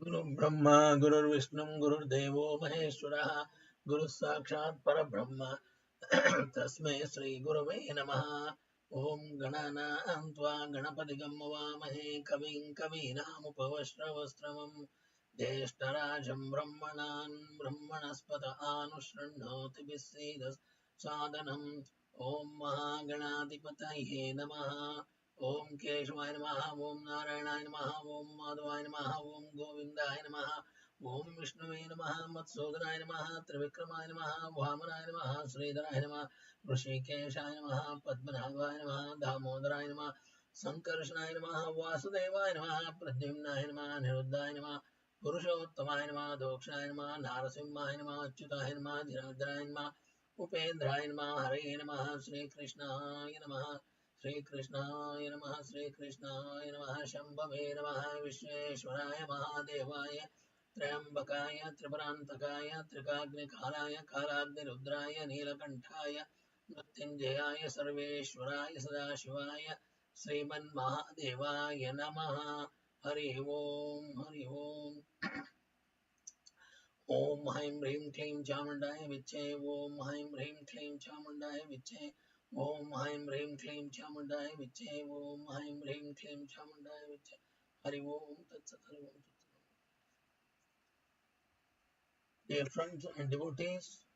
Guru Brahma, Guru Vishnu, Guru Devo Maheshwara, Guru Sakshat Parabrahma, Tasmai Sri Gurave Namaha. Om Ganana Antva Ganapadigam Vamahe Kavim Kavinam Upavashravastramam Jeshtarajam Brahmanan Brahmanaspata Anushranoti Visidas Sadhanam. Om Mahaganadipataye Namaha. Om Keshwaya Namaha, Om Narayana Namaha, Om Madhavaya Namaha, Om Govindaya Namaha, Om Vishnuve Namaha, Matsudaya Namaha, Trivikramaya Namaha, Vamanaya Namaha, Sridharaya Namaha, Rishikeshaya Namaha, Padmanabhaya Namaha, Damodaraya Namaha, Sankarshanaya Namaha, Vasudevaya Namaha, Pradyumnaya Namaha, Niruddhaya Namaha, Purushottamaya Namaha, Dokshaya Namaha, Narasimhaya Namaha, Achyutaya Namaha, Dhiradraya Namaha, Upendraya Namaha, Hare Namaha, Sri Krishnaya Namaha, Sri Krishnaya Namaha, Sri Krishnaya Namaha, Shambhave Namaha, Vishweshwaraya Mahadevaya, Trayambakaya, Tripurantakaya, Trikagnikalaya, Kalagnirudraya, Neelakantaya, Mrityunjayaya, Sarveshwaraya, Sadashivaya, Srimad Mahadevaya Namaha. Hari Om, Hari Om. Om Haim Hrim Klim Chamundaya Viche, Om Haim Hrim Klim Chamundaya Viche, Om Haim Hrim Klim Chamundaya Viche, Om Haim Hrim Klim Chamundaya Viche. Hari Om Tat Sat, Hari Om Tat Sat. Dear friends and devotees,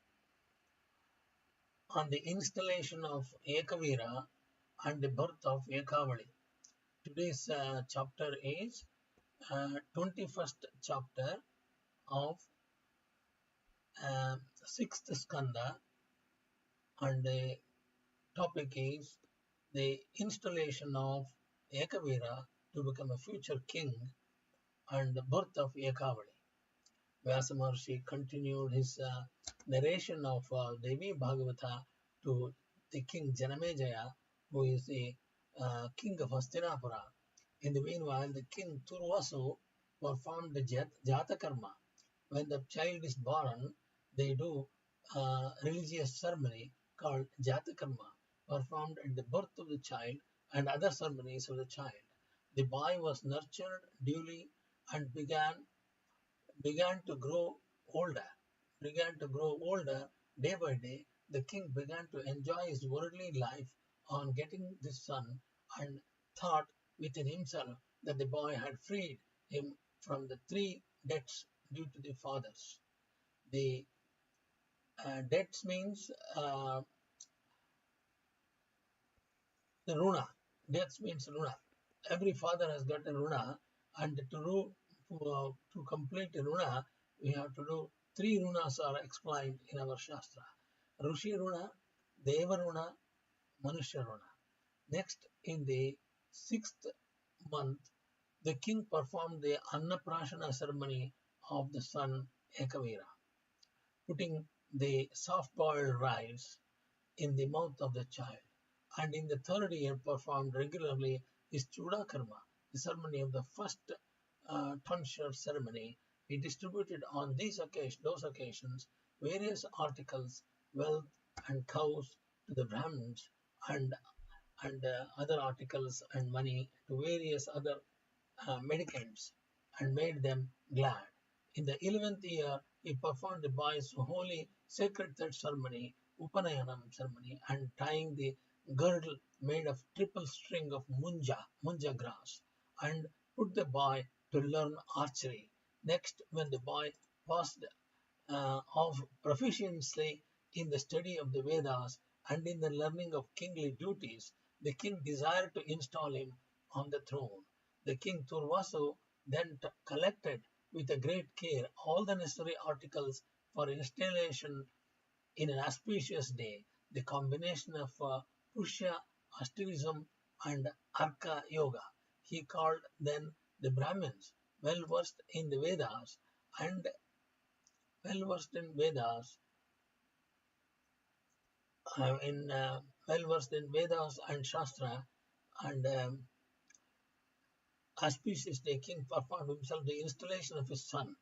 on the installation of Ekavira and the birth of Ekavali, today's chapter is 21st chapter of 6th Skanda, and the topic is the installation of Ekavira to become a future king and the birth of Ekavali. Vyasa Maharishi continued his narration of Devi Bhagavatham to the king Janamejaya, who is the king of Hastinapura. In the meanwhile, the king Turvasu performed the Jata Karma. When the child is born, they do a religious ceremony called Jata Karma, performed at the birth of the child and other ceremonies of the child. The boy was nurtured duly and began to grow older. Day by day. The king began to enjoy his worldly life on getting this son, and thought within himself that the boy had freed him from the three debts due to the fathers. The debts means the runa. Debts means runa. Every father has got a runa, and to complete a runa, we have to do three runas are explained in our Shastra: Rushi runa, Deva runa, Manushya runa. Next, in the 6th month, the king performed the Annaprashana ceremony of the son Ekavira, putting the soft-boiled rice in the mouth of the child. And in the third year, performed regularly his Chuda Karma, the ceremony of the first tonsure ceremony. He distributed on those occasions various articles, wealth and cows to the Brahmins, and other articles and money to various other mendicants, and made them glad. In the 11th year, he performed the boy's holy sacred third ceremony, Upanayanam ceremony, and tying the girdle made of triple string of munja grass, and put the boy to learn archery. Next, when the boy passed of proficiency in the study of the Vedas and in the learning of kingly duties, the king desired to install him on the throne. The king Turvasu then collected with a great care all the necessary articles for installation in an auspicious day. The combination of Pushya, Asterism, and Arka Yoga. He called then the Brahmins, well versed in the Vedas and Shastra, and auspicious day, king performed himself the installation of his son.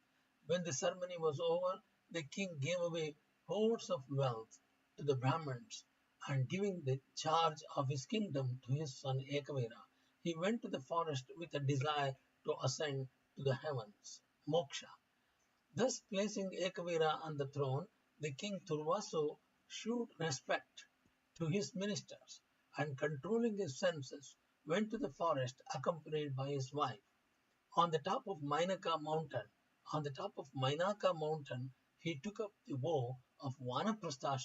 When the ceremony was over, the king gave away hoards of wealth to the Brahmins, and giving the charge of his kingdom to his son Ekavira, he went to the forest with a desire to ascend to the heavens. moksha. Thus placing Ekavira on the throne, the king Turvasu showed respect to his ministers and controlling his senses went to the forest accompanied by his wife. On the top of Mainaka mountain, he took up the vow of Vanaprastha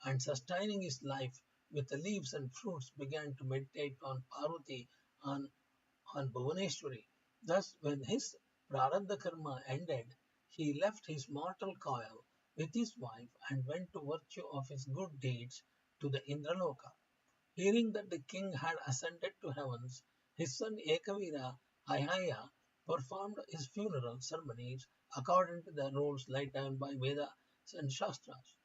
and sustaining his life with the leaves and fruits began to meditate on Parvati on, on Bhuvaneshwari. Thus, when his Prarabdha karma ended, he left his mortal coil with his wife and went to virtue of his good deeds to the Indraloka. Hearing that the king had ascended to heavens, his son Ekavira Ahaya performed his funeral ceremonies according to the rules laid down by Vedas and Shastras.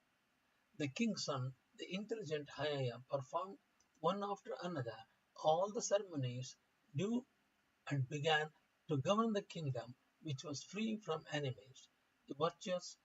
The king's son, the intelligent Hayaya, performed one after another all the ceremonies due and began to govern the kingdom, which was free from enemies. The virtuous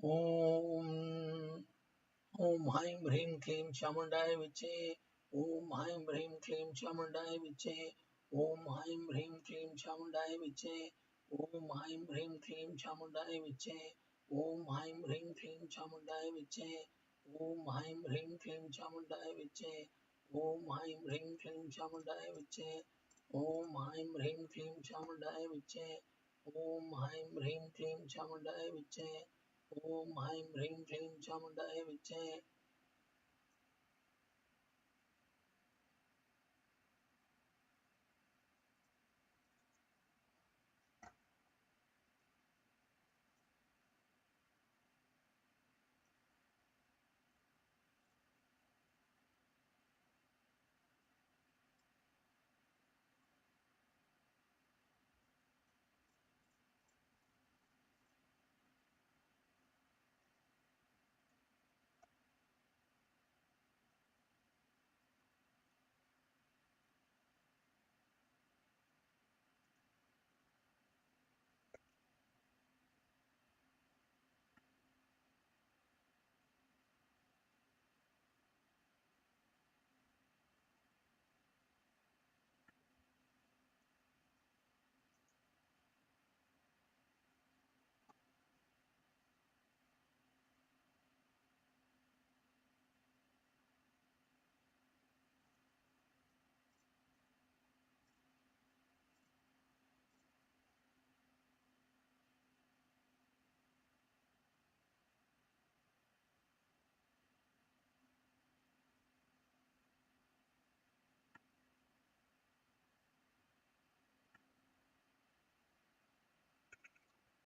Om Om Haim Hrim Klim Chamundai Viche Om Haim Hrim Klim Chamundai Viche Om Haim Hrim Klim Chamundai Viche Om Haim Hrim Klim Chamundai Viche Om Haim Hrim Klim Chamundai Viche Om Haim Hrim Klim Chamundai Viche Om Haim Hrim Klim Chamundai Viche Om Haim Hrim Klim Chamundai Viche Om Haim Hrim Klim Chamundai Viche Om Haim Hrim Klim Chamundai Viche